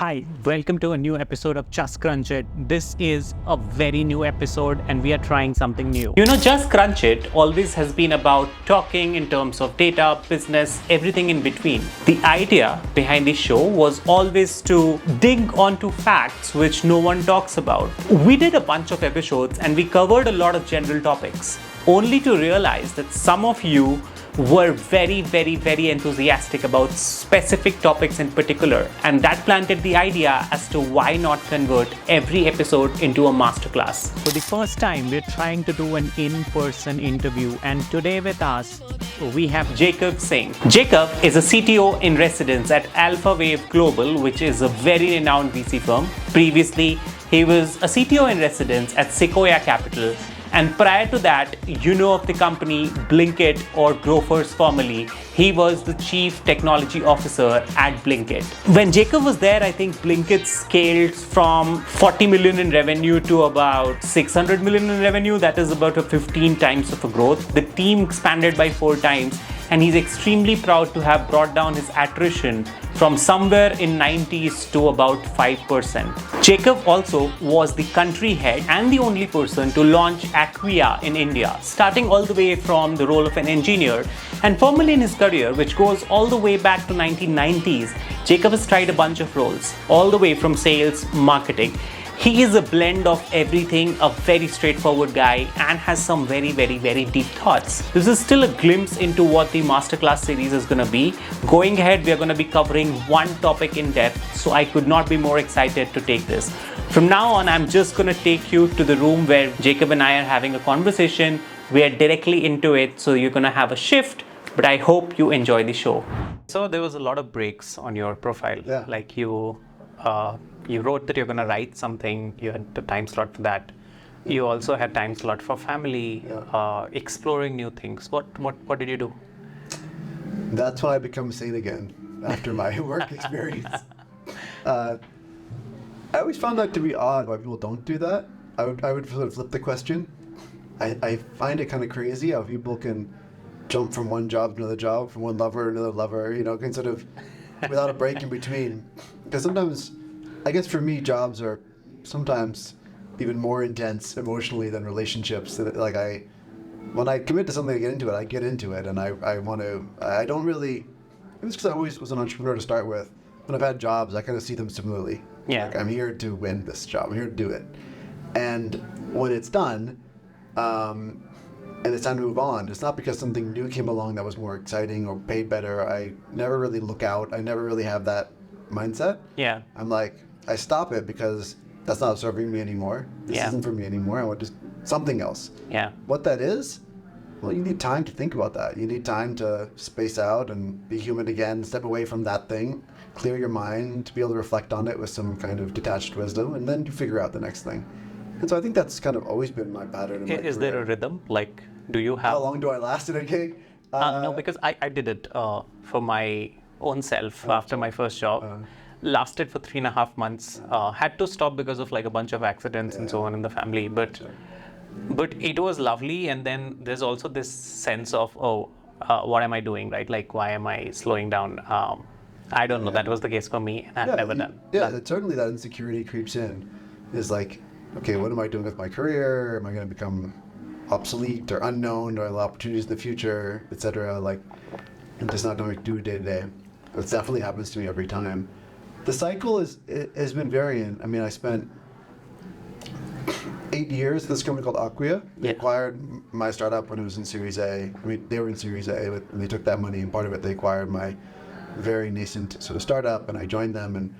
Hi, welcome to a new episode of Just Crunch It. This is a very new episode and we are trying something new. Just Crunch It always has been about talking in terms of data, business, everything in between. The idea behind the show was always to dig onto facts which no one talks about. We did a bunch of episodes and we covered a lot of general topics, only to realize that some of you were very enthusiastic about specific topics in particular, and that planted the idea as to why not convert every episode into a masterclass. For the first time, we're trying to do an in-person interview, and today with us, we have Jacob Singh. Jacob is a CTO in residence at Alpha Wave Global, which is a very renowned VC firm. Previously, he was a CTO in residence at Sequoia Capital. And prior to that, of the company Blinkit or Grofers formerly, he was the chief technology officer at Blinkit. When Jacob was there, I think Blinkit scaled from 40 million in revenue to about 600 million in revenue. That is about a 15 times of a growth. The team expanded by 4 times. And he's extremely proud to have brought down his attrition from somewhere in 90s to about 5%. Jacob also was the country head and the only person to launch ACQUIA in India, starting all the way from the role of an engineer. And formally in his career, which goes all the way back to 1990s, Jacob has tried a bunch of roles, all the way from sales, marketing. He is a blend of everything, a very straightforward guy, and has some very deep thoughts. This is still a glimpse into what the Masterclass series is going to be. Going ahead, we are going to be covering one topic in depth, so I could not be more excited to take this. From now on, I'm just going to take you to the room where Jacob and I are having a conversation. We are directly into it, so you're going to have a shift, but I hope you enjoy the show. So there was a lot of breaks on your profile. Yeah. Like you wrote that you're going to write something, you had the time slot for that. You also had time slot for family, exploring new things. What did you do? That's when I become sane again after my work experience. I always found that to be odd why people don't do that. I would sort of flip the question. I find it kind of crazy how people can jump from one job to another job, from one lover to another lover, can sort of without a break in between. Because sometimes, I guess for me, jobs are sometimes even more intense emotionally than relationships. When I commit to something, I get into it, and I don't really, it was because I always was an entrepreneur to start with. When I've had jobs, I kind of see them similarly. Yeah. Like, I'm here to win this job, I'm here to do it. And when it's done, and it's time to move on, it's not because something new came along that was more exciting or paid better. I never really look out. I never really have that mindset. Yeah. I'm like, I stop it because that's not serving me anymore. This isn't for me anymore. I want just something else. Yeah. What that is, well, you need time to think about that. You need time to space out and be human again, step away from that thing, clear your mind, to be able to reflect on it with some kind of detached wisdom, and then you figure out the next thing. And so I think that's kind of always been my pattern in my Is career. there a rhythm? Like, do you have... How long do I last in a gig? no, because I did it for my own self after my first job. Lasted for 3.5 months. Had to stop because of like a bunch of accidents and so on in the family. But it was lovely. And then there's also this sense of, what am I doing, right? Like, why am I slowing down? I don't know. That was the case for me, and I've never done. Certainly that insecurity creeps in. Is like, okay, what am I doing with my career? Am I going to become obsolete or unknown? Do I have opportunities in the future, etc.? Like, I'm just not knowing what to do day to day. It definitely happens to me every time. The cycle has been varying. I mean, I spent 8 years at this company called ACQUIA. They acquired my startup when it was in Series A. I mean, they were in Series A, and they took that money, and part of it they acquired my very nascent sort of startup, and I joined them, and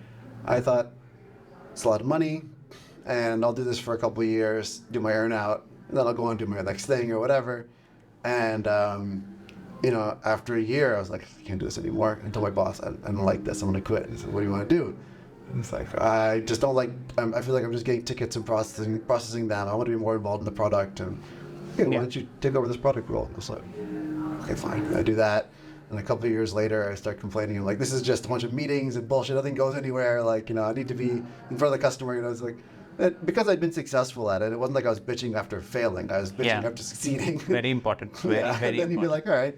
I thought, it's a lot of money, and I'll do this for a couple of years, do my earn out, and then I'll go on to do my next thing or whatever. And after a year, I was like, I can't do this anymore. I told my boss, I don't like this, I'm gonna quit. He said, what do you want to do? And it's like, I just don't like, I feel like I'm just getting tickets and processing them. I want to be more involved in the product, and why don't you take over this product role? I was like, okay, fine, I do that. And a couple of years later, I start complaining. I'm like, this is just a bunch of meetings and bullshit. Nothing goes anywhere. Like, I need to be in front of the customer. It's like, because I'd been successful at it, it wasn't like I was bitching after failing. I was bitching after succeeding. Very important. Very and then important. you'd be like, all right.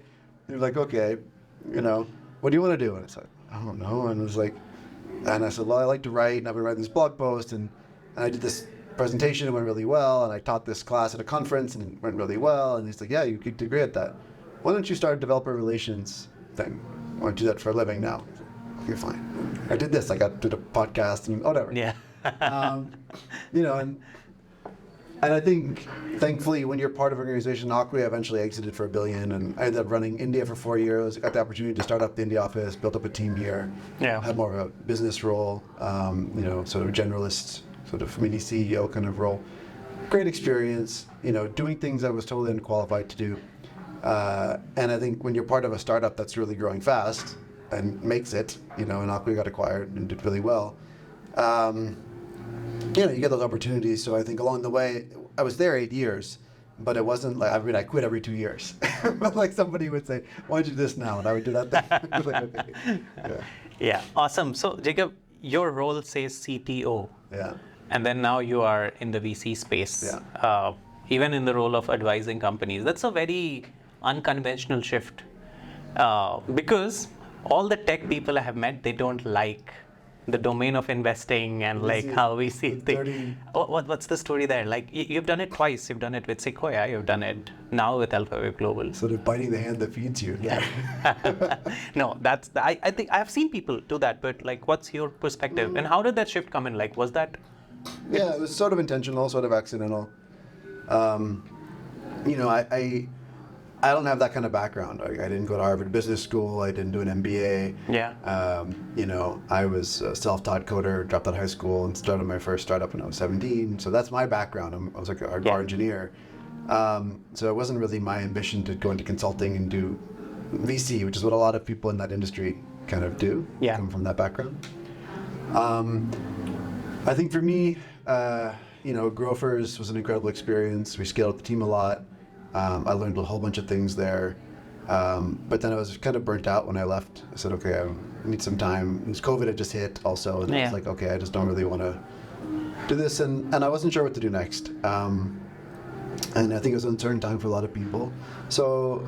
You'd be like, okay, what do you want to do? And it's like, I don't know. And it was like, And I said, well, I like to write, and I've been writing this blog post, and I did this presentation, it went really well, and I taught this class at a conference, and it went really well. And he's like, yeah, you could do great at that. Why don't you start a developer relations thing? I want to do that for a living now. You're fine. I did this. I did a podcast and whatever. Yeah. You know, and I think, thankfully, when you're part of an organization, ACQUIA eventually exited for $1 billion, and I ended up running India for 4 years. Got the opportunity to start up the India office, built up a team here. Yeah. Had more of a business role, you know, sort of generalist, sort of mini CEO kind of role. Great experience, you know, doing things I was totally unqualified to do. And I think when you're part of a startup that's really growing fast and makes it, you know, and ACQUIA got acquired and did really well, you know, you get those opportunities. So I think along the way, I was there 8 years, but it wasn't like, I mean, I quit every 2 years. But like somebody would say, why don't you do this now? And I would do that thing. Like, okay. Yeah, awesome. So Jacob, your role says CTO. Yeah. And then now you are in the VC space. Yeah. Even in the role of advising companies. That's a very unconventional shift. Because all the tech people I have met, they don't like the domain of investing and like how we see things. What's the story there? Like you've done it twice. You've done it with Sequoia. You've done it now with AlphaWave Global. Sort of biting the hand that feeds you. Yeah. No, I think I've seen people do that, but like, what's your perspective? And how did that shift come in? Like, was that? Yeah, it was sort of intentional, sort of accidental. You know, I don't have that kind of background. I didn't go to Harvard Business School. I didn't do an MBA. Yeah. You know, I was a self-taught coder, dropped out of high school and started my first startup when I was 17. So that's my background. I was like a hardcore engineer. So it wasn't really my ambition to go into consulting and do VC, which is what a lot of people in that industry kind of do. Yeah. Come from that background. I think for me, you know, Grofers was an incredible experience. We scaled the team a lot. I learned a whole bunch of things there. But then I was kind of burnt out when I left. I said, okay, I need some time. It was COVID had just hit also. And I was like, okay, I just don't really want to do this. And I wasn't sure what to do next. And I think it was an uncertain time for a lot of people. So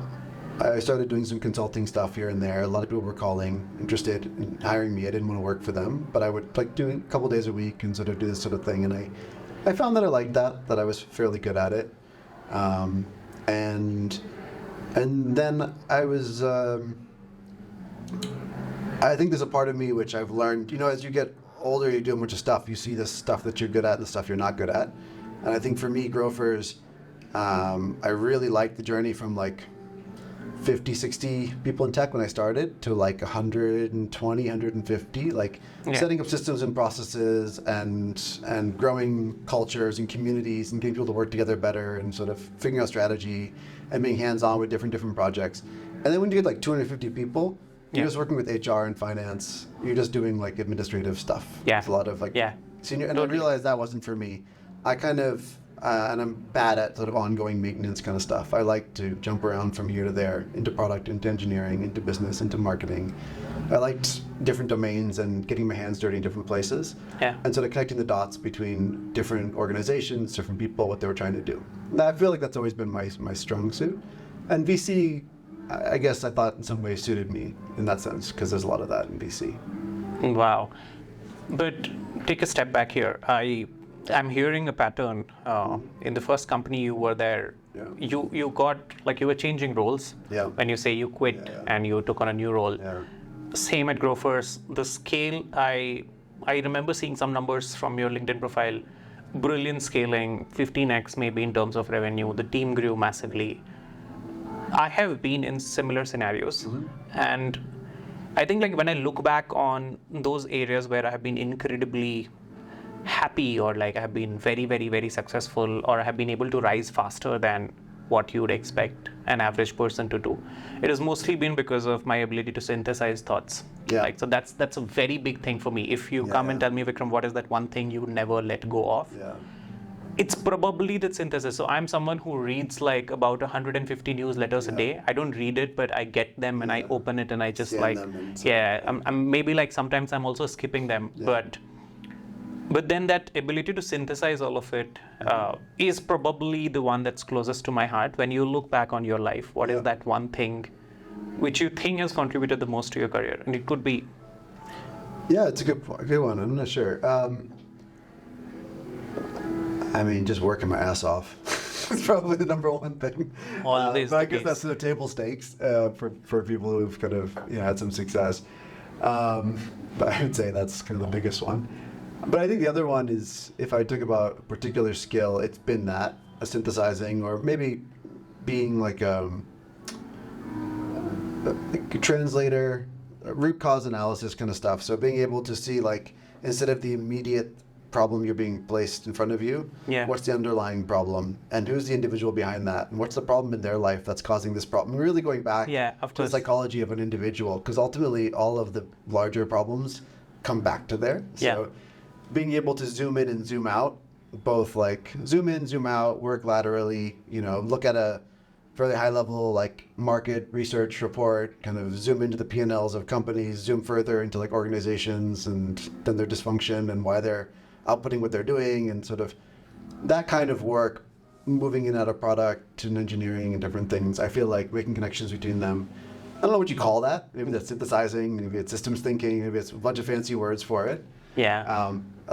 I started doing some consulting stuff here and there. A lot of people were calling, interested in hiring me. I didn't want to work for them, but I would like do a couple days a week and sort of do this sort of thing. And I found that I liked that I was fairly good at it. And then I was, I think there's a part of me which I've learned, you know, as you get older, you do a bunch of stuff. You see the stuff that you're good at and the stuff you're not good at. And I think for me, Grofers, I really liked the journey from like 50, 60 people in tech when I started to like 120, 150, like setting up systems and processes and growing cultures and communities and getting people to work together better and sort of figuring out strategy and being hands-on with different projects. And then when you get like 250 people, you're just working with HR and finance. You're just doing like administrative stuff. Yeah. It's a lot of like senior, and Totally. I realized that wasn't for me. I kind of, and I'm bad at sort of ongoing maintenance kind of stuff. I like to jump around from here to there, into product, into engineering, into business, into marketing. I liked different domains and getting my hands dirty in different places. Yeah. And sort of connecting the dots between different organizations, different people, what they were trying to do. And I feel like that's always been my strong suit. And VC, I guess I thought in some ways suited me in that sense, because there's a lot of that in VC. Wow. But take a step back here. I'm hearing a pattern. In the first company you were there, you got, like you were changing roles. Yeah. When you say you quit and you took on a new role. Yeah. Same at Grofers. The scale, I remember seeing some numbers from your LinkedIn profile. Brilliant scaling, 15x maybe in terms of revenue. The team grew massively. I have been in similar scenarios. And I think like when I look back on those areas where I have been incredibly happy or like I have been very, very, very successful or I have been able to rise faster than what you would expect an average person to do, it has mostly been because of my ability to synthesize thoughts. Yeah. Like, so that's a very big thing for me. If you come and tell me, Vikram, what is that one thing you never let go of? Yeah. It's probably the synthesis. So I'm someone who reads like about 150 newsletters a day. I don't read it, but I get them and I open it and I just Scan them and I'm maybe like sometimes I'm also skipping them, but then that ability to synthesize all of it is probably the one that's closest to my heart. When you look back on your life, what is that one thing which you think has contributed the most to your career? And it could be Yeah, it's a good one. I'm not sure. I mean, just working my ass off. It's probably the number one thing. Always but I the guess case. that's the table stakes for people who've kind of had some success. But I would say that's kind of the biggest one. But I think the other one is, if I talk about a particular skill, it's been that, a synthesizing, or maybe being like a translator, root cause analysis kind of stuff. So being able to see, like, instead of the immediate problem you're being placed in front of you, what's the underlying problem, and who's the individual behind that, and what's the problem in their life that's causing this problem. Really going back to the psychology of an individual, because ultimately all of the larger problems come back to there. So being able to zoom in and zoom out, both like zoom in, zoom out, work laterally, look at a fairly high level like market research report, kind of zoom into the P&Ls of companies, zoom further into like organizations and then their dysfunction and why they're outputting what they're doing, and sort of that kind of work, moving in out of product and engineering and different things. I feel like making connections between them. I don't know what you call that. Maybe that's synthesizing, maybe it's systems thinking, maybe it's a bunch of fancy words for it.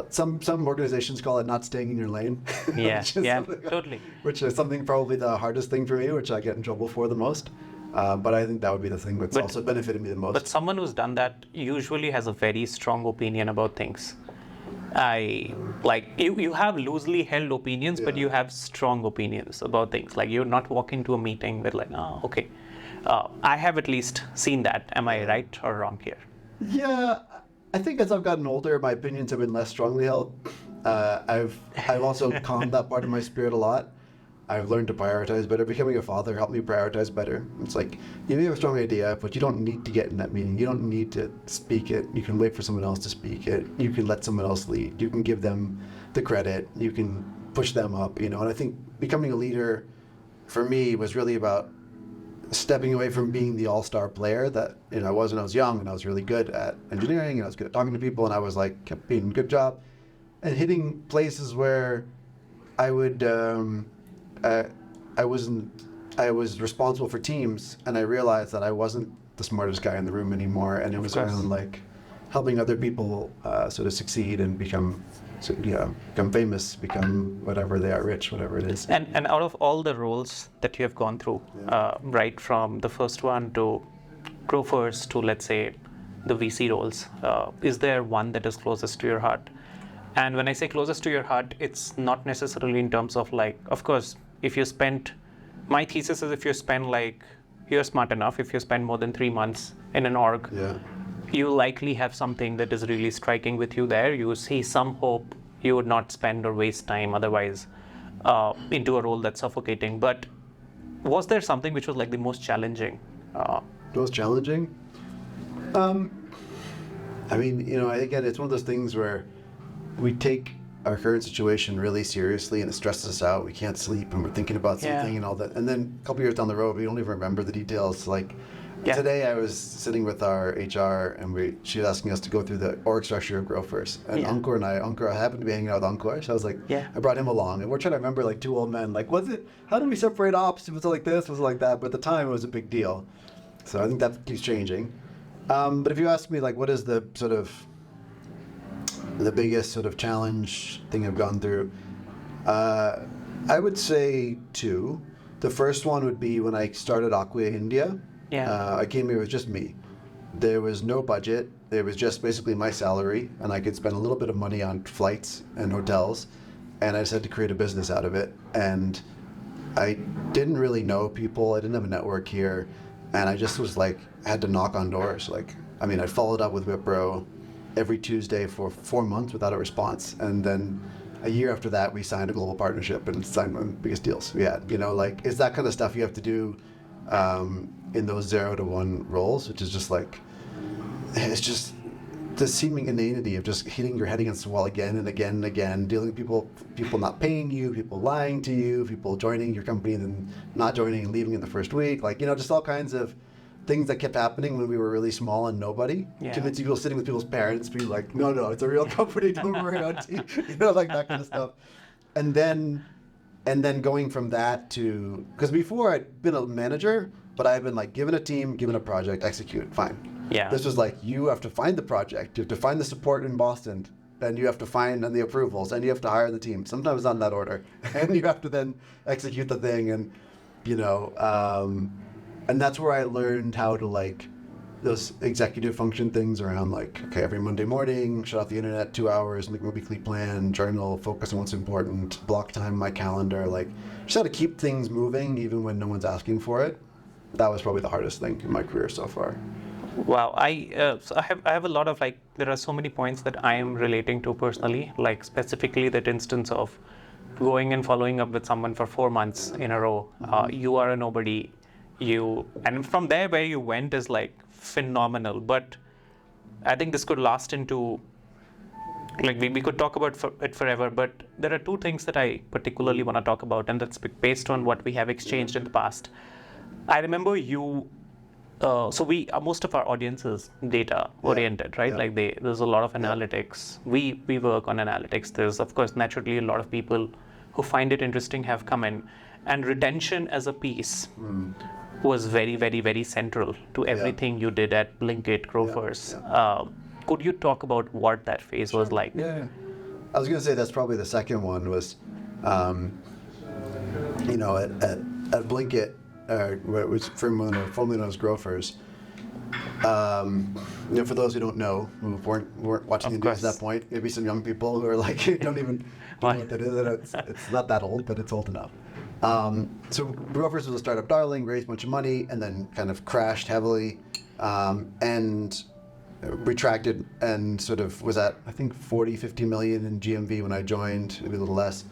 Some organizations call it not staying in your lane. Totally. Which is something probably the hardest thing for me, which I get in trouble for the most. But I think that would be the thing that's also benefited me the most. But someone who's done that usually has a very strong opinion about things. You have loosely held opinions, but you have strong opinions about things. Like, you're not walking to a meeting with like, okay. I have at least seen that. Am I right or wrong here? Yeah, I think as I've gotten older, my opinions have been less strongly held. I've also calmed that part of my spirit a lot. I've learned to prioritize better. Becoming a father helped me prioritize better. It's like, you may have a strong idea, but you don't need to get in that meeting. You don't need to speak it. You can wait for someone else to speak it. You can let someone else lead. You can give them the credit. You can push them up, And I think becoming a leader for me was really about stepping away from being the all-star player that I was when I was young, and I was really good at engineering, and I was good at talking to people, and I was like, kept being good job, and hitting places where I would I was responsible for teams, and I realized that I wasn't the smartest guy in the room anymore, and it was around like helping other people sort of succeed and become famous, become whatever they are, rich, whatever it is. And out of all the roles that you have gone through, right from the first one to Grofers to, let's say, the VC roles, is there one that is closest to your heart? And when I say closest to your heart, it's not necessarily in terms of like, of course, if you spent, my thesis is if you spend like, you're smart enough, if you spend more than 3 months in an org, you likely have something that is really striking with you there. You see some hope. You would not spend or waste time otherwise into a role that's suffocating. But was there something which was like the most challenging? Most challenging? I mean, again, it's one of those things where we take our current situation really seriously, and it stresses us out. We can't sleep, and we're thinking about something and all that. And then a couple years down the road, we don't even remember the details. Like today, I was sitting with our HR, and she was asking us to go through the org structure of Grofers. And Ankur I happened to be hanging out with Ankur, so I was like, I brought him along, and we're trying to remember like two old men. Like, how do we separate ops? Was it like this? Was it like that? But at the time, it was a big deal. So I think that keeps changing. But if you ask me, like, what is the sort of the biggest sort of challenge thing I've gone through, I would say two. The first one would be when I started ACQUIA India. I came here with just me. There was no budget. There was just basically my salary, and I could spend a little bit of money on flights and hotels, and I just had to create a business out of it. And I didn't really know people. I didn't have a network here, and I just was like, I had to knock on doors. Like, I mean, I followed up with Wipro every Tuesday for 4 months without a response. And then a year after that, we signed a global partnership and signed one of the biggest deals we had. Like, it's that kind of stuff you have to do in those 0 to 1 roles, which is just like, it's just the seeming inanity of just hitting your head against the wall again and again and again, dealing with people not paying you, people lying to you, people joining your company and then not joining and leaving in the first week. Like, just all kinds of things that kept happening when we were really small and nobody. Convincing people, sitting with people's parents, being like, no, it's a real company, don't worry about it. Like that kind of stuff. And then going from that to, because before I'd been a manager, but I've been like given a team, given a project, execute, fine. Yeah. This was like, you have to find the project, you have to find the support in Boston, and you have to find the approvals, and you have to hire the team. Sometimes not in that order, and you have to then execute the thing, and and that's where I learned how to like those executive function things around like, okay, every Monday morning, shut off the internet 2 hours, make a weekly plan, journal, focus on what's important, block time in my calendar, like just how to keep things moving even when no one's asking for it. That was probably the hardest thing in my career so far. Wow, so I have a lot of like, there are so many points that I am relating to personally, like specifically that instance of going and following up with someone for 4 months in a row. You are a nobody, and from there where you went is like phenomenal. But I think this could last into, like we could talk about it forever, but there are two things that I particularly want to talk about, and that's based on what we have exchanged in the past. I remember you. So most of our audience is data oriented, right? Yeah. Like there's a lot of analytics. We work on analytics. There's of course naturally a lot of people who find it interesting have come in, and retention as a piece was very, very, very central to everything you did at Blinkit, Grofers. Could you talk about what that phase was like? Yeah. I was going to say that's probably the second one was, at Blinkit, which formerly known as Grofers. For those who don't know, who weren't watching the news at that point, maybe some young people who are like, don't even know what that is. It's not that old, but it's old enough. So Grofers was a startup darling, raised a bunch of money, and then kind of crashed heavily, and retracted, and sort of was at, I think, 50 million in GMV when I joined, maybe a little less.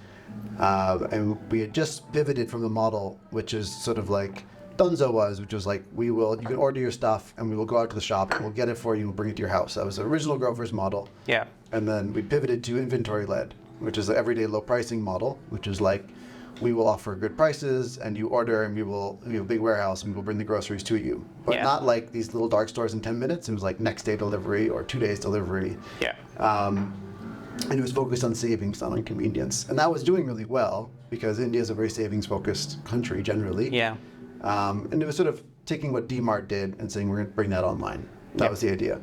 And we had just pivoted from the model, which is sort of like Dunzo was, which was like, you can order your stuff and we will go out to the shop and we'll get it for you and we'll bring it to your house. That was the original Grofers model. Yeah. And then we pivoted to inventory led, which is the everyday low pricing model, which is like, we will offer good prices and you order and we have a big warehouse and we will bring the groceries to you. But not like these little dark stores in 10 minutes. It was like next day delivery or 2 days delivery. Yeah. And it was focused on savings, not on convenience. And that was doing really well because India is a very savings-focused country generally. Yeah. And it was sort of taking what DMart did and saying, we're going to bring that online. That was the idea.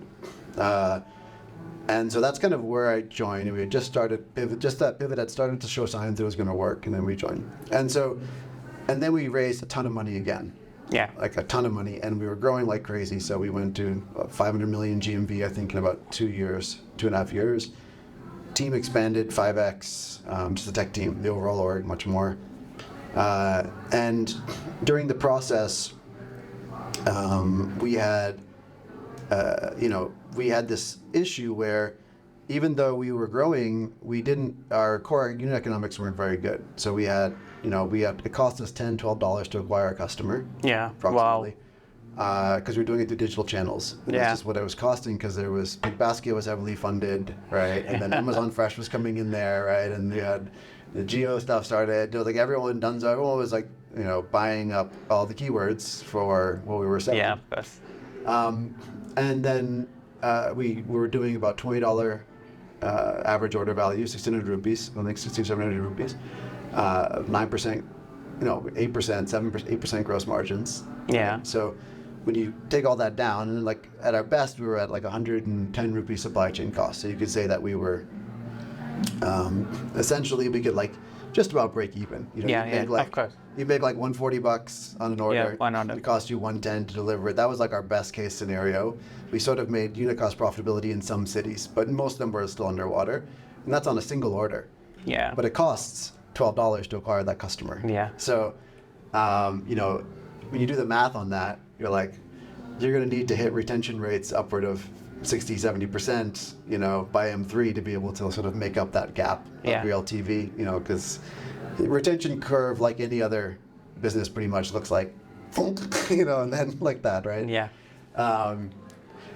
And so that's kind of where I joined. And we had just that pivot had started to show signs it was going to work, and then we joined. And then we raised a ton of money again. Yeah. Like a ton of money, and we were growing like crazy. So we went to 500 million GMV, I think, in about 2.5 years. Team expanded 5x, just the tech team, the overall org, much more. And during the process, we had this issue where even though we were growing, our core unit economics weren't very good. So it cost us $10, $12 to acquire a customer. Yeah. Approximately. Wow. Because we were doing it through digital channels. And that's just what it was costing, because Big Basket was heavily funded, right? And then Amazon Fresh was coming in there, right? And you had the geo stuff started. Like everyone was like, buying up all the keywords for what we were selling. Yeah, of course. And then we were doing about $20 average order value, 1,600 rupees, I think 1,600-1,700 rupees, 9%, 8%, 8% gross margins. Yeah. So when you take all that down, and like at our best, we were at like 110 rupee supply chain costs. So you could say that we were essentially we could like just about break even. Of course. You make like $140 on an order. Yeah, one order. It cost you 110 to deliver it. That was like our best case scenario. We sort of made unit cost profitability in some cities, but most of them were still underwater, and that's on a single order. Yeah. But it costs $12 to acquire that customer. Yeah. So, when you do the math on that, you're going to need to hit retention rates upward of 60, 70%, by M3 to be able to sort of make up that gap of real TV, because the retention curve, like any other business, pretty much looks like, and then like that, right? Yeah.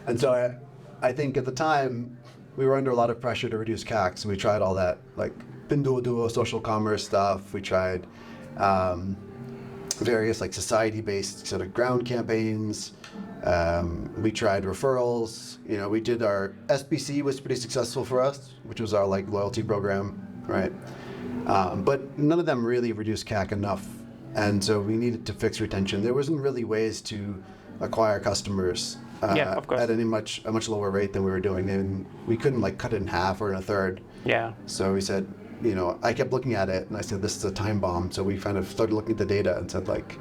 And so I think at the time we were under a lot of pressure to reduce CAC, so we tried all that, like Pinduoduo, social commerce stuff. We tried various like society-based sort of ground campaigns. We tried referrals. We did our SBC was pretty successful for us, which was our like loyalty program, right? But none of them really reduced CAC enough, and so we needed to fix retention. There wasn't really ways to acquire customers Yeah, of course. at a much lower rate than we were doing, and we couldn't like cut it in half or in a third. Yeah. So we said, I kept looking at it and I said, this is a time bomb. So we kind of started looking at the data and said, like,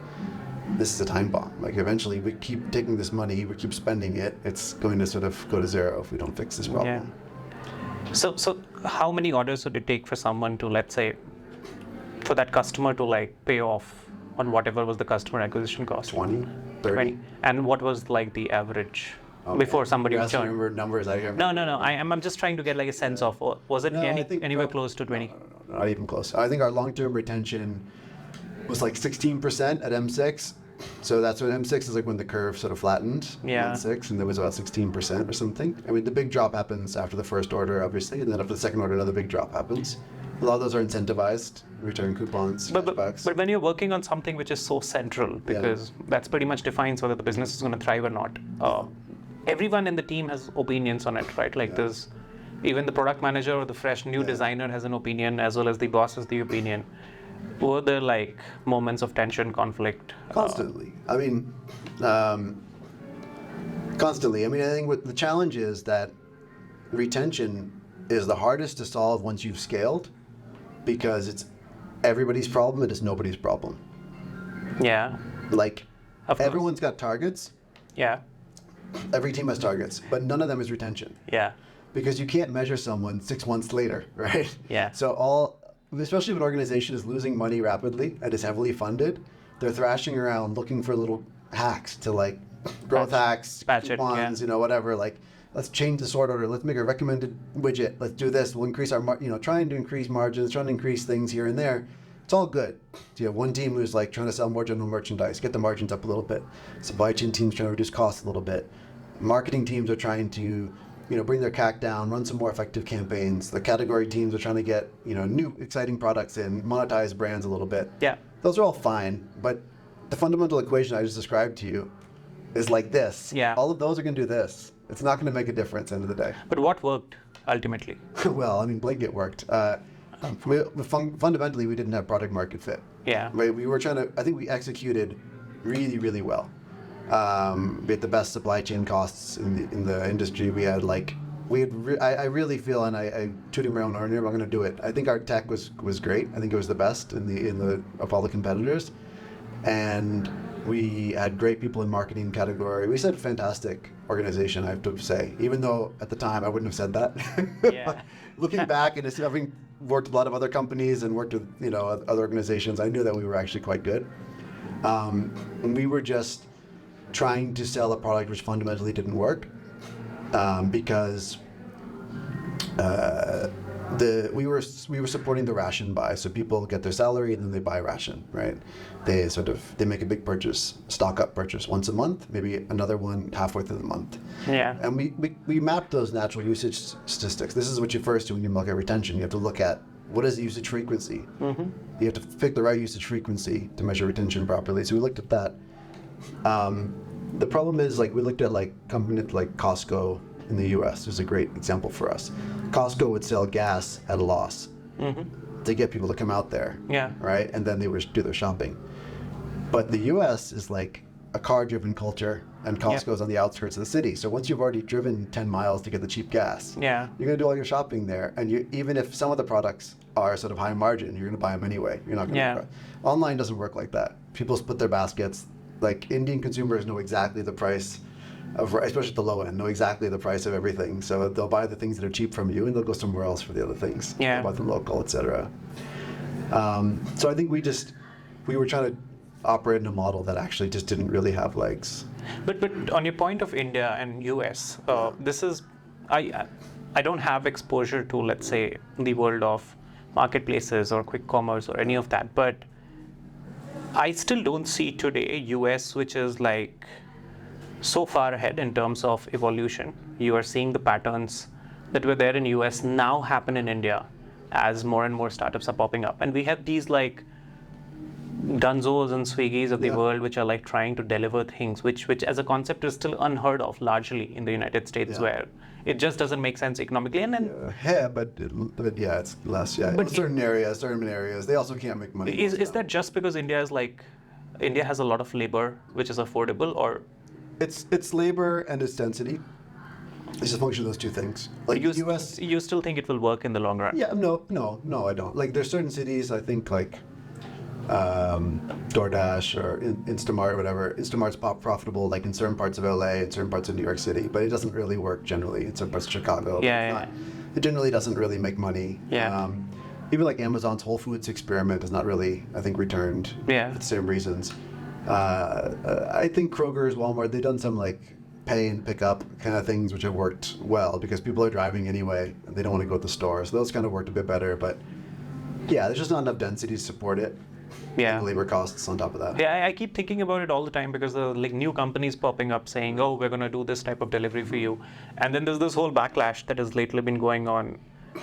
this is a time bomb. Like, eventually we keep taking this money, we keep spending it, it's going to sort of go to zero if we don't fix this problem. Yeah. So how many orders would it take for someone to, let's say, for that customer to like pay off on whatever was the customer acquisition cost? 20, 30. 20. And what was like the average before somebody would churned? remember numbers I hear. No. I'm just trying to get like a sense of, was it anywhere close to 20? No, not even close. I think our long-term retention was like 16% at M6. So that's when M6 is like when the curve sort of flattened. Yeah. M6, and there was about 16% or something. I mean, the big drop happens after the first order, obviously, and then after the second order, another big drop happens. A lot of those are incentivized, return coupons, cashbacks. But when you're working on something which is so central, because that's pretty much defines whether the business is going to thrive or not. Everyone in the team has opinions on it, right? Like there's even the product manager or the fresh new designer has an opinion, as well as the boss has the opinion. Were there like moments of tension, conflict? Constantly. I mean, constantly. I mean, I think what the challenge is that retention is the hardest to solve once you've scaled, because it's everybody's problem, it is nobody's problem. Yeah. Like, everyone's got targets. Yeah. Every team has targets, but none of them is retention. Yeah. Because you can't measure someone 6 months later, right? Yeah. So especially if an organization is losing money rapidly and is heavily funded, they're thrashing around looking for little hacks to like growth hacks, coupons, whatever. Like, let's change the sort order. Let's make a recommended widget. Let's do this. We'll increase our, trying to increase margins, trying to increase things here and there. It's all good. So you have one team who's like trying to sell more general merchandise, get the margins up a little bit. Supply chain teams trying to reduce costs a little bit. Marketing teams are trying to, bring their CAC down, run some more effective campaigns. The category teams are trying to get, new exciting products in, monetize brands a little bit. Yeah. Those are all fine, but the fundamental equation I just described to you is like this. Yeah. All of those are going to do this. It's not going to make a difference end of the day. But what worked ultimately? Well, I mean, Blinkit worked. Fundamentally, we didn't have product market fit. Yeah. Right? We were trying to, I think we executed really, really well. We had the best supply chain costs in the industry. We had I really feel, and I tooting my own horn here, I'm going to do it. I think our tech was great. I think it was the best of all the competitors. And we had great people in marketing category. We said fantastic organization, I have to say, even though at the time I wouldn't have said that. Yeah. Looking back and having worked with a lot of other companies and worked with other organizations, I knew that we were actually quite good. And we were just trying to sell a product which fundamentally didn't work, because we were supporting the ration buy. So people get their salary and then they buy ration, right? They make a big purchase, stock up purchase once a month, maybe another one halfway through the month. Yeah. And we mapped those natural usage statistics. This is what you first do when you look at retention. You have to look at what is the usage frequency. Mm-hmm. You have to pick the right usage frequency to measure retention properly. So we looked at that. The problem is, we looked at companies like Costco in the U.S. There's a great example for us. Costco would sell gas at a loss to get people to come out there, right? And then they would do their shopping. But the U.S. is like a car-driven culture, and Costco's on the outskirts of the city. So once you've already driven 10 miles to get the cheap gas, you're going to do all your shopping there. And even if some of the products are sort of high margin, you're going to buy them anyway. You're not going to. Online doesn't work like that. People split their baskets. Indian consumers know exactly the price of, especially at the low end, know exactly the price of everything. So they'll buy the things that are cheap from you, and they'll go somewhere else for the other things. Yeah. They'll buy them local, etc. So I think we were trying to operate in a model that actually just didn't really have legs. But on your point of India and US, this is, I don't have exposure to, let's say, the world of marketplaces or quick commerce or any of that, but I still don't see today US, which is so far ahead in terms of evolution. You are seeing the patterns that were there in US now happen in India as more and more startups are popping up. And we have these Dunzos and Swiggis of the world which are trying to deliver things, which as a concept is still unheard of largely in the United States, where it just doesn't make sense economically. And then it's less. Yeah, but certain areas, they also can't make money. Is that just because India has a lot of labor which is affordable, or It's labor and its density. It's a function of those two things. Like US, you still think it will work in the long run? yeah, no, I don't. Like there's certain cities, I think like DoorDash or Instamart or whatever. Instamart's profitable like in certain parts of LA and certain parts of New York City, but it doesn't really work generally in certain parts of Chicago. It generally doesn't really make money. Even like Amazon's Whole Foods experiment has not really, I think, returned for the same reasons. I think Kroger's, Walmart, they've done some like pay and pick up kind of things which have worked well because people are driving anyway and they don't want to go to the store. So those kind of worked a bit better, but yeah, there's just not enough density to support it. And the labor costs on top of that. Yeah, I keep thinking about it all the time because there are like new companies popping up saying, oh, we're going to do this type of delivery for you. And then there's this whole backlash that has lately been going on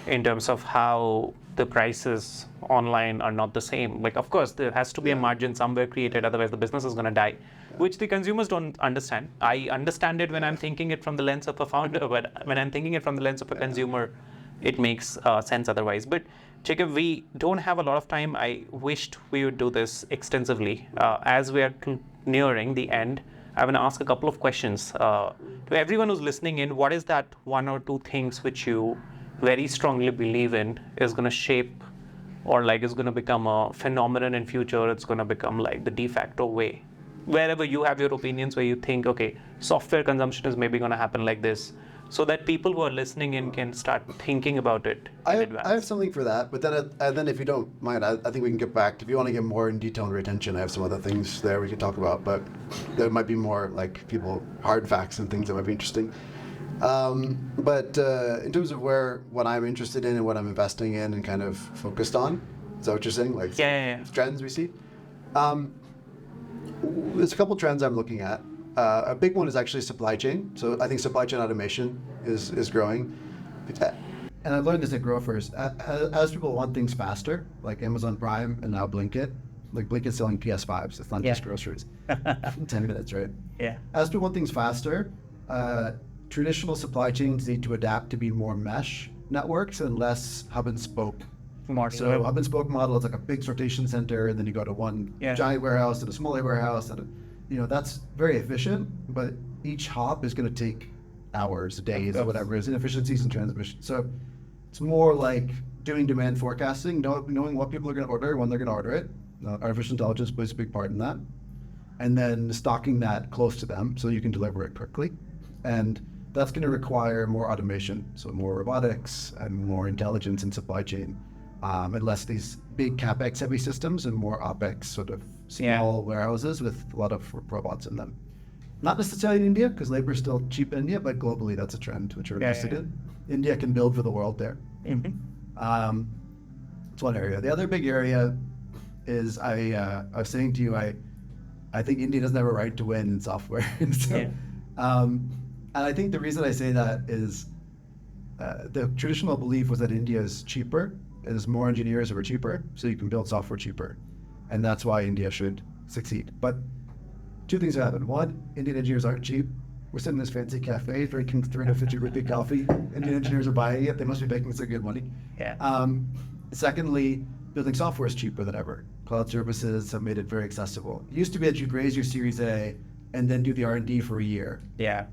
in terms of how the prices online are not the same. Like, of course, there has to be a margin somewhere created, otherwise the business is going to die, which the consumers don't understand. I understand it when I'm thinking it from the lens of a founder, but when I'm thinking it from the lens of a consumer, it makes sense otherwise. But Jacob, we don't have a lot of time. I wished we would do this extensively. As we are nearing the end, I want to ask a couple of questions. To everyone who's listening in, what is that one or two things which you very strongly believe in is going to shape or like is going to become a phenomenon in future? It's going to become like the de facto way. Wherever you have your opinions, where you think, okay, software consumption is maybe going to happen like this, so that people who are listening in can start thinking about it in advance. I have something for that, but then if you don't mind, I think we can get back. If you want to get more in detail on retention, I have some other things there we could talk about, but there might be more like hard facts and things that might be interesting. But in terms of what I'm interested in and what I'm investing in and kind of focused on, is that what you're saying? Like trends we see? There's a couple trends I'm looking at. A big one is actually supply chain. So I think supply chain automation is growing. And I learned this at Grofers. As people want things faster, like Amazon Prime and now Blinkit, like Blinkit's selling PS5s. It's not just groceries. 10 minutes, right? Yeah. As people want things faster, traditional supply chains need to adapt to be more mesh networks and less hub and spoke. So hub and spoke model is like a big sortation center, and then you go to one giant warehouse and a smaller warehouse, and that's very efficient. But each hop is going to take hours, days, or whatever. It's inefficiencies in transmission. So it's more like doing demand forecasting, knowing what people are going to order, when they're going to order it. Artificial intelligence plays a big part in that, and then stocking that close to them so you can deliver it quickly. And that's going to require more automation, so more robotics and more intelligence in supply chain, and less these big capex heavy systems and more opex sort of small warehouses with a lot of robots in them. Not necessarily in India, because labor is still cheap in India, but globally that's a trend which we're interested in. India can build for the world there. It's one area. The other big area is I was saying to you, I think India doesn't have a right to win in software. And I think the reason I say that is the traditional belief was that India is cheaper, there's more engineers who are cheaper, so you can build software cheaper. And that's why India should succeed. But two things happen. One, Indian engineers aren't cheap. We're sitting in this fancy cafe drinking 350 rupee coffee. Indian engineers are buying it. They must be making some good money. Secondly, building software is cheaper than ever. Cloud services have made it very accessible. It used to be that you'd raise your Series A and then do the R&D for a year.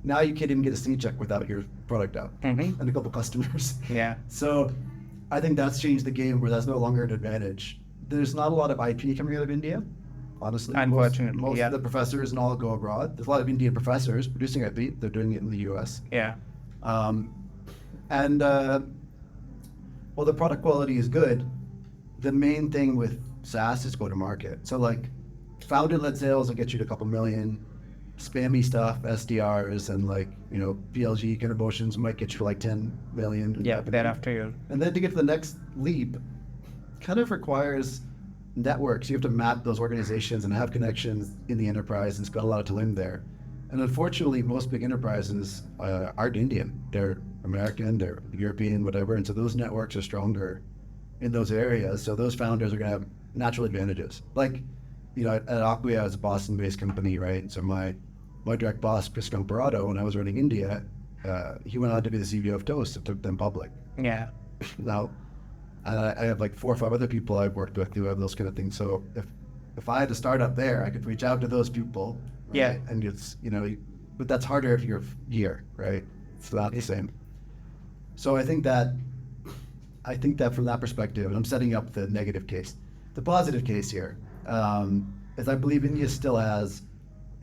Now you can't even get a C check without your product out and a couple customers. So I think that's changed the game where that's no longer an advantage. There's not a lot of IP coming out of India, honestly. Unfortunately, most of the professors and all go abroad. There's a lot of Indian professors producing IP. They're doing it in the US. While the product quality is good, the main thing with SaaS is go to market. So like founder-led sales will get you to a couple million. Spammy stuff, SDRs and PLG kind of motions might get you like 10 million. But then after you. And then to get to the next leap, kind of requires networks. You have to map those organizations and have connections in the enterprise, and it's got a lot to learn there. And unfortunately, most big enterprises aren't Indian. They're American, they're European, whatever. And so those networks are stronger in those areas. So those founders are going to have natural advantages. Like, at ACQUIA, it's a Boston-based company, right? So my direct boss, Chris Comparato, when I was running India, he went on to be the CEO of Toast and took them public. Now, I have like 4 or 5 other people I've worked with who have those kind of things. So if I had to start up there, I could reach out to those people. Right? And it's, but that's harder if you're here, right? It's not the same. So I think that from that perspective, I'm setting up the negative case. The positive case here is I believe India still has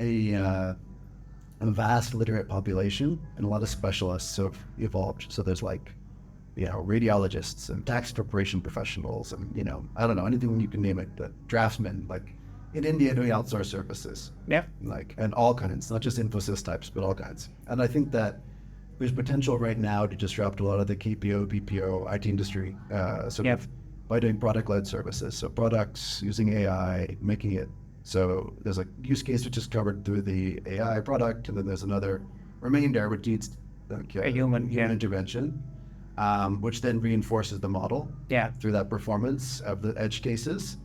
a vast literate population, and a lot of specialists have evolved. So there's like, radiologists and tax preparation professionals, and I don't know, anything you can name it. The draftsmen, like in India, doing outsourced services. Yeah. Like, and all kinds, not just Infosys types, but all kinds. And I think that there's potential right now to disrupt a lot of the KPO, BPO, IT industry, sort of by doing product-led services. So products using AI, making it. So there's a use case which is covered through the AI product, and then there's another remainder which needs a human intervention, which then reinforces the model through that performance of the edge cases.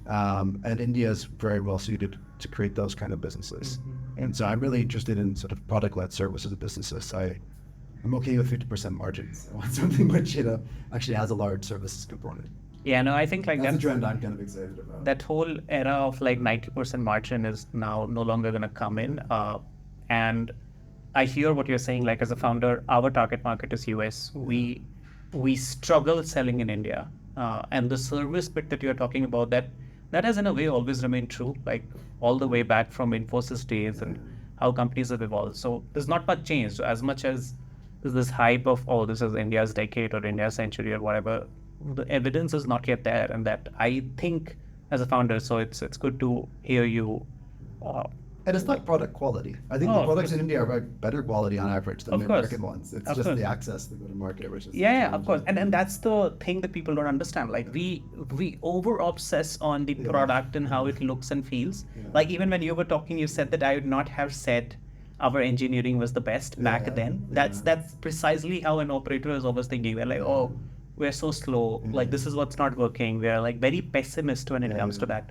And India is very well suited to create those kind of businesses. Mm-hmm. And so I'm really interested in sort of product-led services businesses. I'm okay with 50% margins. I want something which actually has a large services component. Yeah, no, I think like that's a trend I'm kind of excited about. That whole era of like 90% margin is now no longer going to come in. And I hear what you're saying. Like as a founder, our target market is US. We struggle selling in India, and the service bit that you're talking about, that has in a way always remained true. Like all the way back from Infosys days and how companies have evolved. So there's not much change. So as much as there's this hype of this is India's decade or India's century or whatever, the evidence is not yet there, and that I think as a founder, so it's good to hear you. And it's not product quality. I think the products in India are better quality on average than the American ones. It's just the access to go to market, which is of course. And that's the thing that people don't understand. Like we over obsess on the product and how it looks and feels. Like even when you were talking, you said that I would not have said our engineering was the best back then. That's precisely how an operator is always thinking. They're like, we're so slow. Like this is what's not working. We're like very pessimist when it comes to that.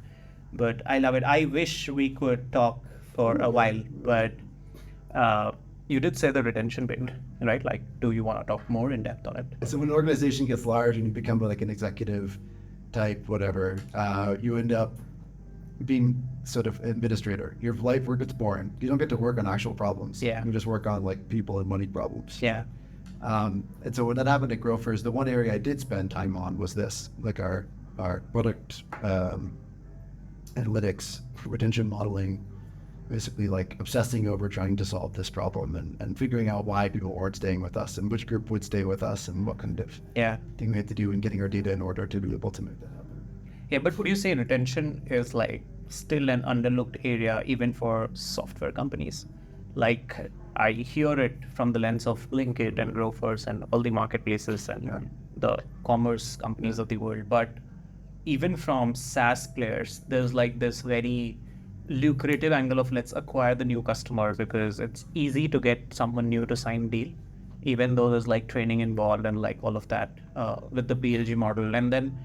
But I love it. I wish we could talk for a while, but you did say the retention bit, right? Like, do you want to talk more in depth on it? So when an organization gets large and you become like an executive type, whatever, you end up being sort of administrator. Your life work gets boring. You don't get to work on actual problems. Yeah. You just work on like people and money problems. Yeah. And so when that happened at Grofers, the one area I did spend time on was this, like our product analytics, retention modeling, basically like obsessing over trying to solve this problem and figuring out why people weren't staying with us and which group would stay with us and what kind of thing we had to do in getting our data in order to be able to make that happen. Yeah, but would you say retention is like still an underlooked area even for software companies? Like I hear it from the lens of Blinkit and Grofers and all the marketplaces and the commerce companies of the world. But even from SaaS players, there's like this very lucrative angle of let's acquire the new customer because it's easy to get someone new to sign deal, even though there's like training involved and like all of that with the BLG model. And then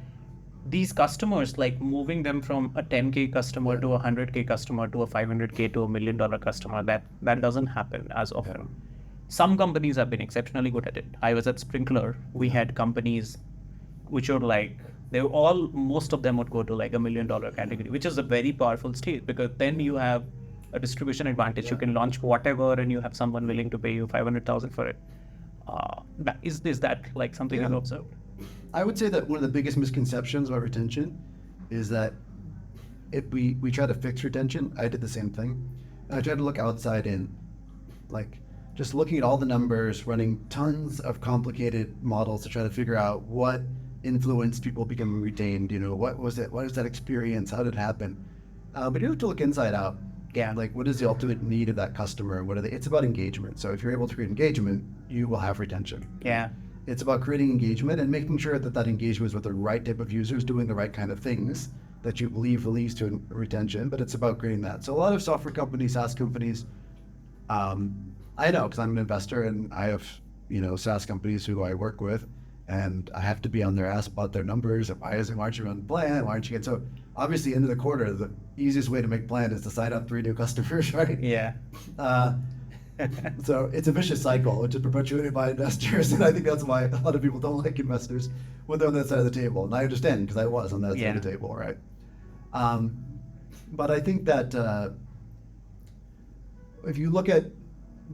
these customers, like moving them from a 10K customer to a 100K customer to a 500K to $1 million customer, that doesn't happen as often. Some companies have been exceptionally good at it. I was at Sprinkler. We had companies which are like, most of them would go to like $1 million category, which is a very powerful state because then you have a distribution advantage. You can launch whatever and you have someone willing to pay you $500,000 for it. Is that like something you've observed? I would say that one of the biggest misconceptions about retention is that if we try to fix retention. I did the same thing. I tried to look outside in, like just looking at all the numbers, running tons of complicated models to try to figure out what influenced people becoming retained. What was it? What was that experience? How did it happen? But you have to look inside out. Yeah. Like what is the ultimate need of that customer? What are they? It's about engagement. So if you're able to create engagement, you will have retention. Yeah. It's about creating engagement and making sure that engagement is with the right type of users doing the right kind of things that you believe leads to retention, but it's about creating that. So a lot of software companies, SaaS companies, I know because I'm an investor and I have, SaaS companies who I work with, and I have to be on their ass about their numbers. Why aren't you on the plan? Why aren't you getting so? Obviously, end of the quarter, the easiest way to make plan is to sign up 3 new customers, right? Yeah. So it's a vicious cycle, which is perpetuated by investors, and I think that's why a lot of people don't like investors when they're on that side of the table. And I understand because I was on that side of the table, right? But I think that if you look at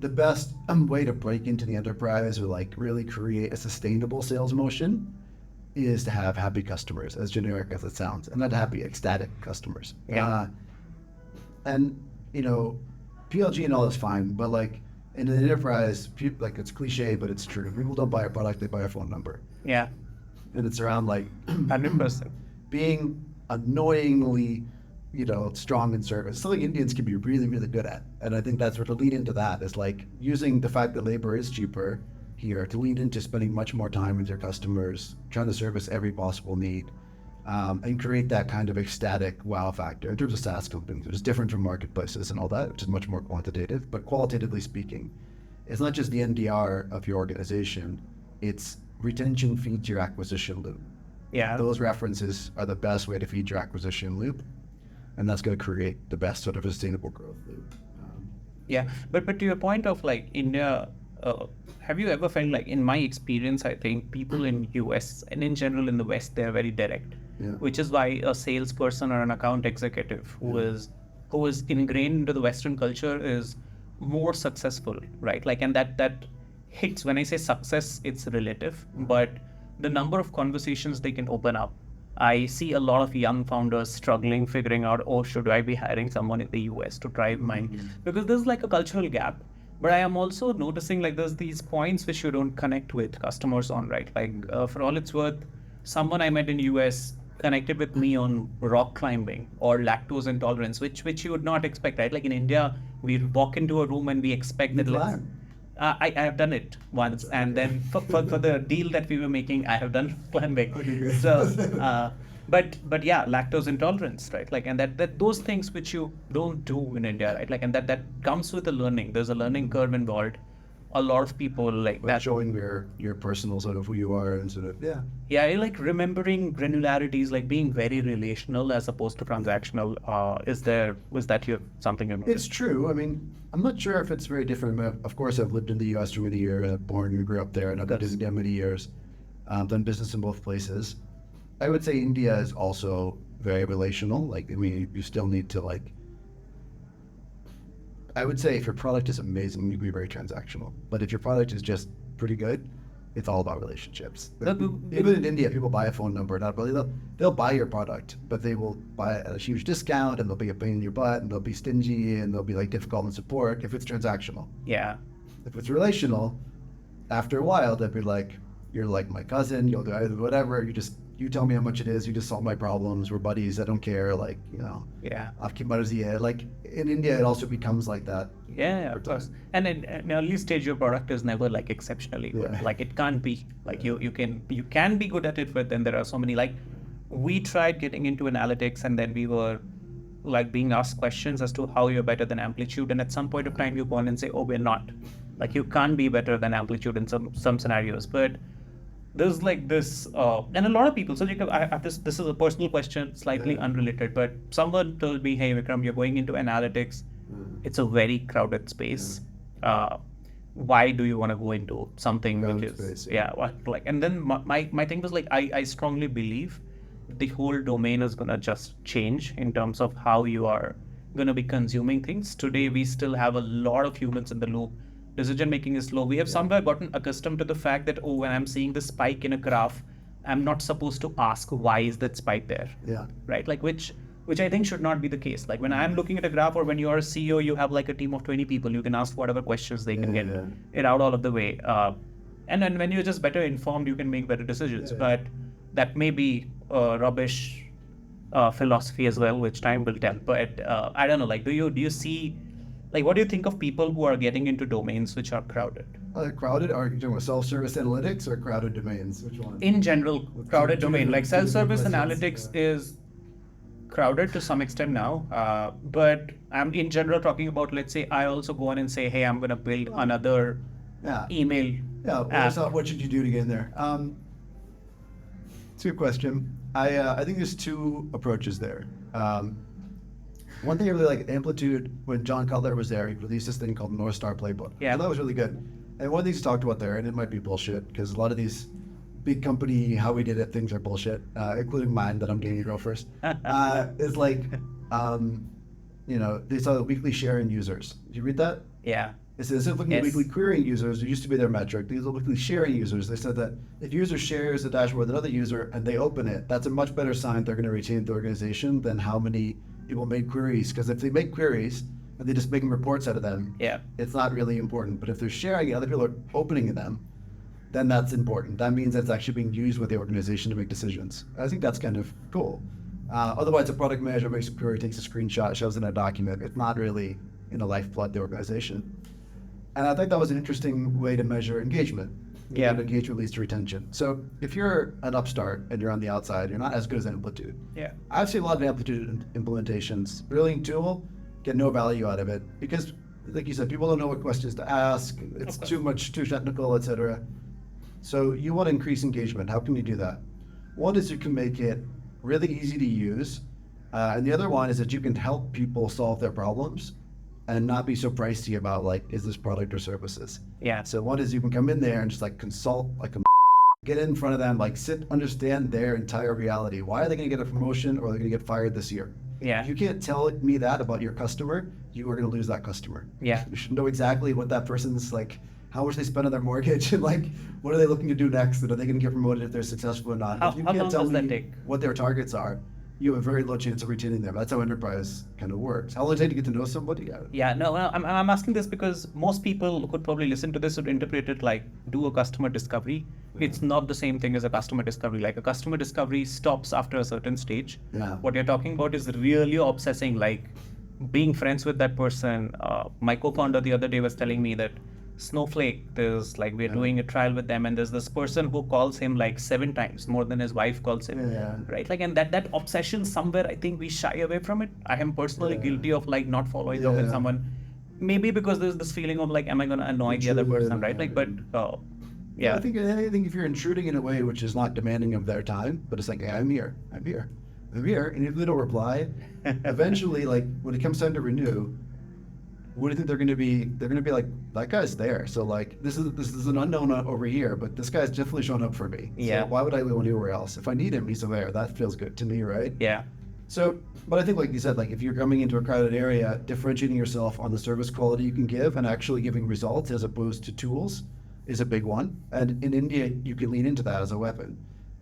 the best way to break into the enterprise or like really create a sustainable sales motion is to have happy customers, as generic as it sounds, and not happy, ecstatic customers. Yeah. And you know, PLG and all is fine, but like in an enterprise, like it's cliche, but it's true. People don't buy a product; they buy a phone number. Yeah. And it's around like 100%. being annoyingly, strong in service. Something Indians can be really, really good at. And I think that's what to lead into that is like using the fact that labor is cheaper here to lead into spending much more time with your customers, trying to service every possible need, and create that kind of ecstatic wow factor. In terms of SaaS companies, it's different from marketplaces and all that, which is much more quantitative. But qualitatively speaking, it's not just the NDR of your organization, it's retention feeds your acquisition loop. Yeah. Those references are the best way to feed your acquisition loop, and that's going to create the best sort of sustainable growth loop. Yeah, but to your point of like India, have you ever felt like, in my experience, I think people in US and in general in the West, they're very direct, which is why a salesperson or an account executive who is ingrained into the Western culture is more successful, right? Like, and that hits, when I say success, it's relative, but the number of conversations they can open up. I see a lot of young founders struggling, figuring out, oh, should I be hiring someone in the US to drive mine? Because there's like a cultural gap. But I am also noticing like there's these points which you don't connect with customers on, right? Like for all it's worth, someone I met in US connected with me on rock climbing or lactose intolerance, which you would not expect, right? Like in India, we walk into a room and we expect that I have done it once, and then for the deal that we were making, I have done climbing. So, but yeah, lactose intolerance, right? Like, and that those things which you don't do in India, right? Like, and that comes with a learning. There's a learning curve involved. A lot of people like but that. Showing your personal sort of who you are and sort of Yeah, I like remembering granularities, like being very relational as opposed to transactional. Was that something you noticed? It's true. I mean, I'm not sure if it's very different. Of course, I've lived in the U.S. for many years, born and grew up there, and I've lived in India many years, done business in both places. I would say India is also very relational. Like, I mean, you still need to like. I would say if your product is amazing, you can be very transactional. But if your product is just pretty good, it's all about relationships. Even in India, people buy a phone number. Not really, they'll buy your product, but they will buy it at a huge discount, and they'll be a pain in your butt, and they'll be stingy, and they'll be like difficult in support if it's transactional. Yeah. If it's relational, after a while, they'll be like, you're like my cousin, you'll do whatever, you tell me how much it is, you just solve my problems, we're buddies, I don't care, like, Yeah. Like in India, it also becomes like that. Yeah, of course. And in early stage, your product is never like exceptionally good. Yeah. Like it can't be. Like you can be good at it, but then there are so many, like we tried getting into analytics, and then we were like being asked questions as to how you're better than Amplitude, and at some point of time you go on and say, oh, we're not. Like you can't be better than Amplitude in some scenarios. But there's like this, and a lot of people, so Jacob, this is a personal question, slightly unrelated, but someone told me, hey Vikram, you're going into analytics, it's a very crowded space. Why do you want to go into something Crowded which is, space, yeah. and then my thing was like, I strongly believe the whole domain is going to just change in terms of how you are going to be consuming things. Today, we still have a lot of humans in the loop. Decision making is slow. We have somewhere gotten accustomed to the fact that, when I'm seeing the spike in a graph, I'm not supposed to ask why is that spike there. Yeah. Right? Like which I think should not be the case. Like when I'm looking at a graph, or when you're a CEO, you have like a team of 20 people. You can ask whatever questions they can get it out all of the way. And then when you're just better informed, you can make better decisions. But that may be rubbish philosophy as well, which time will tell. But I don't know. Like, do you see? Like, what do you think of people who are getting into domains which are crowded? Crowded? Are you talking about self-service analytics or crowded domains? Which one? In general, crowded domain. Like self-service places. analytics is crowded to some extent now. But I'm in general talking about, let's say, I also go on and say, hey, I'm going to build another email app. What should you do to get in there? It's a good question. I think there's two approaches there. One thing I really like, Amplitude, when John Cutler was there, he released this thing called North Star Playbook. Yeah. And that was really good. And one of the things he talked about there, and it might be bullshit, because a lot of these big company, how we did it, things are bullshit, including mine that I'm getting Grofers, is like, they saw the weekly share in users. Did you read that? Yeah. Is instead of looking at weekly querying users, it used to be their metric. These are weekly sharing users. They said that if user shares a dashboard with another user and they open it, that's a much better sign they're going to retain the organization than how many people made queries. Because if they make queries and they just make reports out of them, it's not really important. But if they're sharing it, other people are opening them, then that's important. That means it's actually being used with the organization to make decisions. I think that's kind of cool. Otherwise, a product manager makes a query, takes a screenshot, shows it in a document. It's not really in the lifeblood of the organization. And I think that was an interesting way to measure engagement. And engagement leads to retention. So if you're an upstart and you're on the outside, you're not as good as Amplitude. I've seen a lot of Amplitude implementations. Brilliant tool, get no value out of it because, like you said, people don't know what questions to ask. It's too technical, etc. So you want to increase engagement. How can you do that? One is you can make it really easy to use. And the other one is that you can help people solve their problems and not be so pricey about like, is this product or services? So one is you can come in there and just like consult, like get in front of them, like understand their entire reality. Why are they going to get a promotion or are they going to get fired this year? If you can't tell me that about your customer, you are going to lose that customer. You should know exactly what that person's like, how much they spend on their mortgage and like, what are they looking to do next? And are they going to get promoted if they're successful or not? If you can't tell me what their targets are, you have a very low chance of retaining them. That's how enterprise kind of works. How long does it take to get to know somebody? I'm asking this because most people who could probably listen to this would interpret it like do a customer discovery. It's not the same thing as a customer discovery. Like a customer discovery stops after a certain stage. What you're talking about is really obsessing, like being friends with that person. My co-founder the other day was telling me that Snowflake, there's like we're doing a trial with them and there's this person who calls him like 7 times more than his wife calls him, right? Like, and that obsession somewhere, I think we shy away from it. I am personally guilty of like not following up with someone, maybe because there's this feeling of like, am I going to annoy the other person, right? Like, but I think if you're intruding in a way which is not demanding of their time, but it's like, hey, I'm here, and if they don't reply, eventually, like when it comes time to renew, what do you think they're going to be? They're going to be like, that guy's there. So like, this is an unknown over here, but this guy's definitely showing up for me. So why would I go anywhere else? If I need him, he's there. That feels good to me, right? So, but I think like you said, like if you're coming into a crowded area, differentiating yourself on the service quality you can give and actually giving results as opposed to tools is a big one. And in India, you can lean into that as a weapon.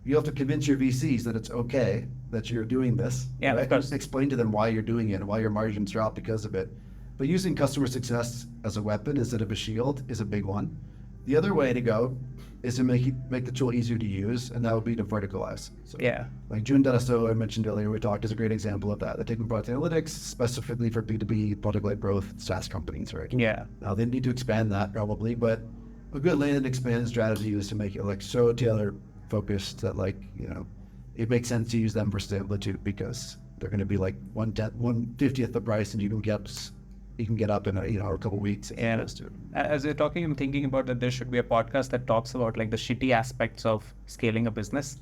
You have to convince your VCs that it's okay that you're doing this. Right? Of course. Explain to them why you're doing it and why your margins drop because of it. But using customer success as a weapon instead of a shield is a big one. The other way to go is to make the tool easier to use, and that would be to verticalize. So, like June Dedesto I mentioned earlier, we talked, is a great example of that. They're taking product analytics specifically for B2B product-led growth SaaS companies, right? Now they need to expand that probably, but a good land and expand strategy is to make it like so tailor focused that like, you know, it makes sense to use them versus Amplitude because they're going to be like 1/50th the price, and you can get up in a couple weeks. As you're talking, I'm thinking about that there should be a podcast that talks about like the shitty aspects of scaling a business,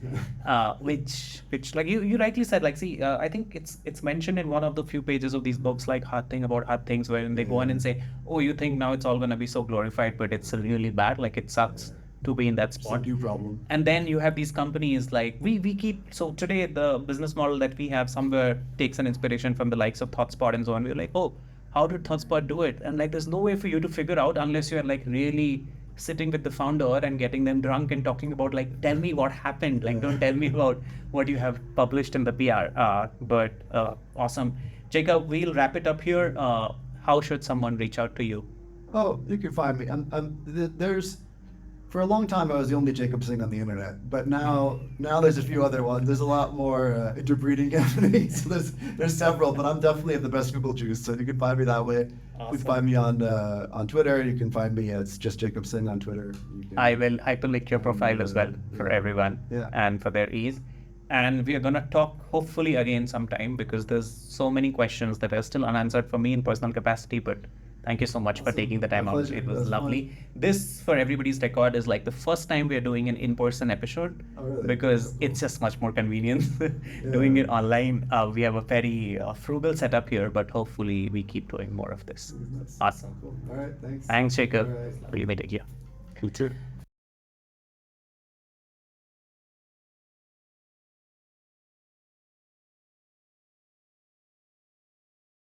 which like you rightly said, like, see, I think it's mentioned in one of the few pages of these books, like Hard Things, wherein they go on and say, oh, you think now it's all going to be so glorified, but it's really bad. Like it sucks to be in that spot. It's a new problem. And then you have these companies like we keep, so today the business model that we have somewhere takes an inspiration from the likes of ThoughtSpot and so on. We're like, oh, how did ThoughtSpot do it? And like, there's no way for you to figure out unless you're like really sitting with the founder and getting them drunk and talking about like, tell me what happened. Like, don't tell me about what you have published in the PR. But awesome. Jacob, we'll wrap it up here. How should someone reach out to you? Oh, you can find me. For a long time, I was the only Jacob Singh on the internet, but now there's a few other ones. There's a lot more interbreeding happening. So there's several, but I'm definitely the best Google juice. So you can find me that way. Awesome. You can find me on Twitter. You can find me it's just Jacob Singh on Twitter. I will hyperlink your profile as well for everyone and for their ease. And we are going to talk hopefully again sometime because there's so many questions that are still unanswered for me in personal capacity, but thank you so much for taking the time out. It was lovely. Fun. This, for everybody's record, is like the first time we're doing an in-person episode because it's just much more convenient doing it online. We have a very frugal setup here, but hopefully we keep doing more of this. Awesome. Cool. All right, thanks. Thanks, Jacob. All right. We'll meet again. You too.